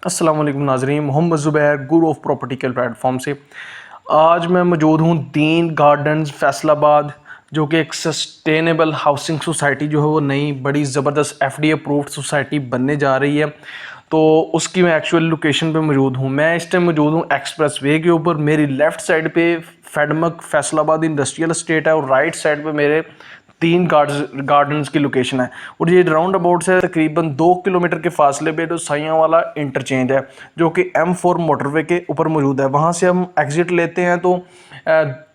अस्सलाम वालेकुम नाज़रीन, मोहम्मद ज़ुबैर गुरु ऑफ प्रॉपर्टी के प्लेटफॉर्म से आज मैं मौजूद हूँ दीन गार्डन्स फैसलाबाद, जो कि एक सस्टेनेबल हाउसिंग सोसाइटी जो है वो नई बड़ी ज़बरदस्त एफडी अप्रूव्ड सोसाइटी बनने जा रही है। तो उसकी मैं एक्चुअल लोकेशन पे मौजूद हूँ। मैं इस टाइम मौजूद हूँ एक्सप्रेस वे के ऊपर। मेरी लेफ़्ट साइड पे फेडमक फैसलाबाद इंडस्ट्रियल एस्टेट है और राइट साइड पे मेरे तीन गार्डन्स की लोकेशन है। और ये राउंड अबाउट से तकरीबन 2 किलोमीटर के फासले पे जो साइयाँ वाला इंटरचेंज है, जो कि M4 मोटरवे के ऊपर मौजूद है। वहाँ से हम एग्ज़िट लेते हैं तो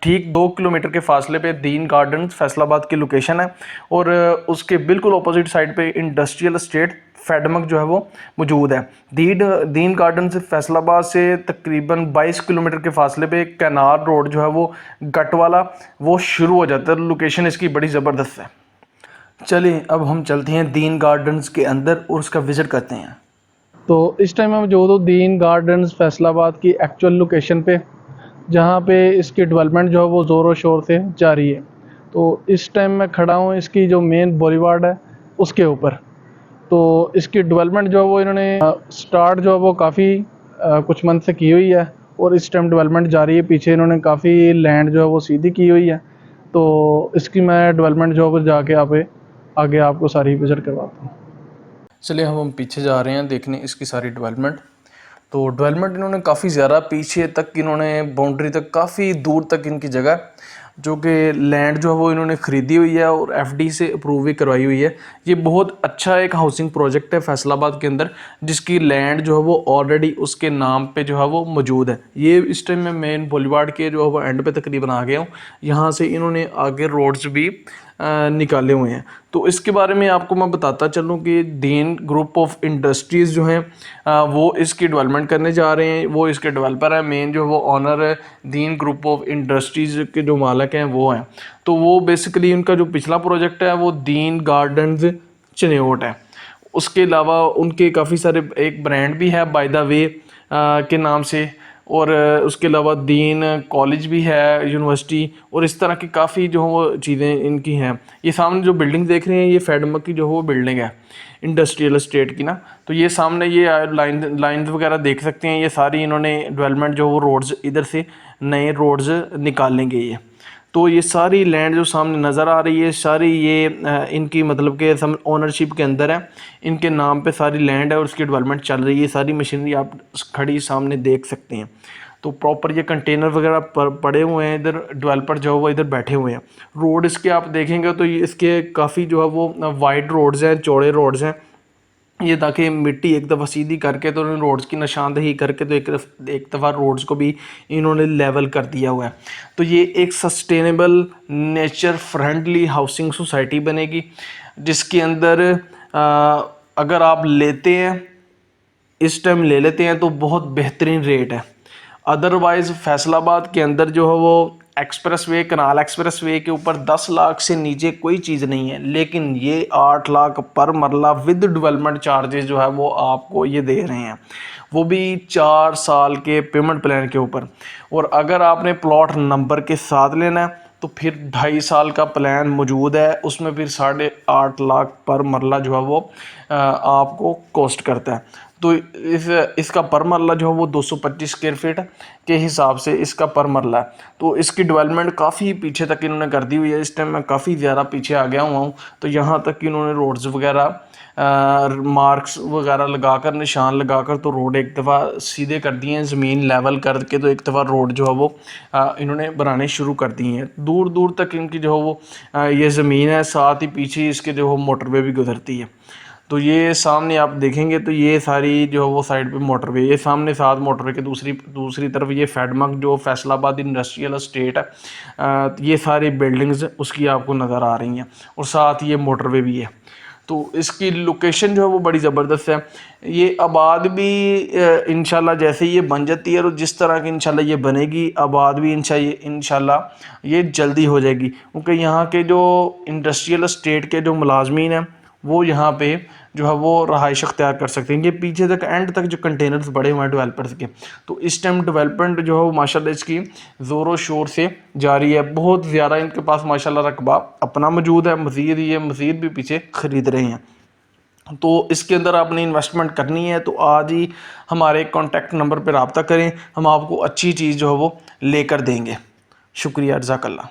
ठीक 2 किलोमीटर के फासले पे दीन गार्डन्स फैसलाबाद की लोकेशन है। और उसके बिल्कुल अपोजिट साइड पे इंडस्ट्रियल एस्टेट फेडमक जो है वो मौजूद है। दीन गार्डन से फैसलाबाद से तकरीबन 22 किलोमीटर के फासले पे कैनाल रोड जो है वो गट वाला वो शुरू हो जाता है। लोकेशन इसकी बड़ी ज़बरदस्त है। चलिए अब हम चलते हैं दीन गार्डन्स के अंदर और उसका विज़िट करते हैं। तो इस टाइम मैं मौजूद हूँ दीन गार्डन्स फैसलाबाद की एक्चुअल लोकेशन पे, जहाँ पे इसकी डेवलपमेंट जो है वो ज़ोरों शोर से जारी है। तो इस टाइम मैं खड़ा हूँ इसकी जो मेन बॉलीवार्ड है उसके ऊपर। तो इसकी डेवलपमेंट जो है वो इन्होंने स्टार्ट जो है वो काफ़ी कुछ मंथ से की हुई है और इस टाइम डेवलपमेंट जारी है। पीछे इन्होंने काफ़ी लैंड जो है वो सीधी की हुई है। तो इसकी मैं डेवलपमेंट जो है वो जाके आगे आपको सारी विज़िट करवाता हूँ। चलिए हम पीछे जा रहे हैं देखने इसकी सारी डेवलपमेंट। तो डेवलपमेंट इन्होंने काफ़ी ज़्यादा पीछे तक इन्होंने बाउंड्री तक काफ़ी दूर तक इनकी जगह, जो कि लैंड जो है वो इन्होंने ख़रीदी हुई है और एफडी से अप्रूव भी करवाई हुई है। ये बहुत अच्छा एक हाउसिंग प्रोजेक्ट है फैसलाबाद के अंदर, जिसकी लैंड जो है वो ऑलरेडी उसके नाम पे जो है वो मौजूद है। ये इस टाइम मैं मेन बॉलीवार्ड के जो है वो एंड पे तकरीबन आ गया हूँ। यहाँ से इन्होंने आगे रोड्स भी निकाले हुए हैं। तो इसके बारे में आपको मैं बताता चलूँ कि दीन ग्रुप ऑफ इंडस्ट्रीज़ जो हैं वो इसकी डेवलपमेंट करने जा रहे हैं। वो इसके डेवलपर हैं, मेन जो वो ऑनर है दीन ग्रुप ऑफ इंडस्ट्रीज़ के जो मालिक हैं वो हैं। तो वो बेसिकली उनका जो पिछला प्रोजेक्ट है वो दीन गार्डन्स चिन्योट है। उसके अलावा उनके काफ़ी सारे एक ब्रांड भी है बाय द वे के नाम से, और उसके अलावा दीन कॉलेज भी है, यूनिवर्सिटी, और इस तरह की काफ़ी जो वो चीज़ें इनकी हैं। ये सामने जो बिल्डिंग देख रहे हैं ये फेडमक की जो वो बिल्डिंग है इंडस्ट्रियल एस्टेट की ना। तो ये सामने ये लाइन वगैरह देख सकते हैं। ये सारी इन्होंने डेवलपमेंट जो वो रोड्स इधर से नए रोड्स निकालेंगे ये। तो ये सारी लैंड जो सामने नज़र आ रही है सारी ये इनकी मतलब के सम ओनरशिप के अंदर है। इनके नाम पे सारी लैंड है और उसकी डेवलपमेंट चल रही है। सारी मशीनरी आप खड़ी सामने देख सकते हैं। तो प्रॉपर ये कंटेनर वगैरह पड़े हुए हैं इधर, डेवलपर जो है वो इधर बैठे हुए हैं। रोड इसके आप देखेंगे तो ये इसके काफ़ी जो है वो वाइड रोड्स हैं, चौड़े रोड्स हैं ये, ताकि मिट्टी एक दफ़ा सीधी करके तो उन्होंने रोड्स की निशानदेही करके तो एक दफ़ा रोड्स को भी इन्होंने लेवल कर दिया हुआ है। तो ये एक sustainable nature friendly housing society बनेगी, जिसके अंदर अगर आप लेते हैं इस टाइम ले लेते हैं तो बहुत बेहतरीन रेट है। अदरवाइज़ फैसलाबाद के अंदर जो है वो एक्सप्रेस वे, कनाल एक्सप्रेस वे के ऊपर 10 लाख से नीचे कोई चीज़ नहीं है, लेकिन ये 8 लाख पर मरला विद डेवलपमेंट चार्जेस जो है वो आपको ये दे रहे हैं, वो भी 4 साल के पेमेंट प्लान के ऊपर। और अगर आपने प्लॉट नंबर के साथ लेना है तो फिर 2.5 साल का प्लान मौजूद है, उसमें फिर 8.5 लाख पर मरला जो है वो आपको कॉस्ट करता है। तो इसका पर मरला जो है वो 225 स्क्वायर फीट के हिसाब से इसका पर मरला है। तो इसकी डेवलपमेंट काफ़ी पीछे तक इन्होंने कर दी हुई है। इस टाइम मैं काफ़ी ज़्यादा पीछे आ गया हुआ हूँ। तो यहाँ तक इन्होंने रोड्स वगैरह मार्क्स वगैरह लगाकर, निशान लगाकर तो रोड एक दफ़ा सीधे कर दिए हैं, ज़मीन लेवल करके तो एक दफ़ा रोड जो है वो इन्होंने बनाने शुरू कर दिए हैं। दूर दूर तक इनकी जो है वो ये ज़मीन है, साथ ही पीछे इसके जो है मोटरवे भी गुजरती है। तो ये सामने आप देखेंगे तो ये सारी जो है वो साइड पे मोटरवे, ये सामने साथ मोटरवे के दूसरी तरफ ये फेडमक जो फैसलाबाद इंडस्ट्रियल एस्टेट है, ये सारी बिल्डिंग्स उसकी आपको नज़र आ रही हैं और साथ ये मोटरवे भी है। तो इसकी लोकेशन जो है वो बड़ी ज़बरदस्त है। ये आबाद भी इंशाल्लाह जैसे ये बन जाती है और जिस तरह की इंशाल्लाह ये बनेगी आबाद भी इंशाल्लाह ये जल्दी हो जाएगी, क्योंकि यहाँ के जो इंडस्ट्रियल एस्टेट के जो मुलाजमीन हैं वो यहाँ पे जो है वो रहाइश अख्तियार कर सकते हैं। ये पीछे तक एंड तक जो कंटेनर्स बड़े हुए हैं डेवलपर्स के, तो इस टाइम डेवलपमेंट जो है वो माशाल्लाह इसकी ज़ोरों शोर से जारी है। बहुत ज़्यादा इनके पास माशाल्लाह रकबा अपना मौजूद है, मज़ीद भी पीछे ख़रीद रहे हैं। तो इसके अंदर आपने इन्वेस्टमेंट करनी है तो आज ही हमारे कॉन्टैक्ट नंबर पर रब्ता करें, हम आपको अच्छी चीज़ जो है वो लेकर देंगे। शुक्रिया, जज़ाकल्लाह।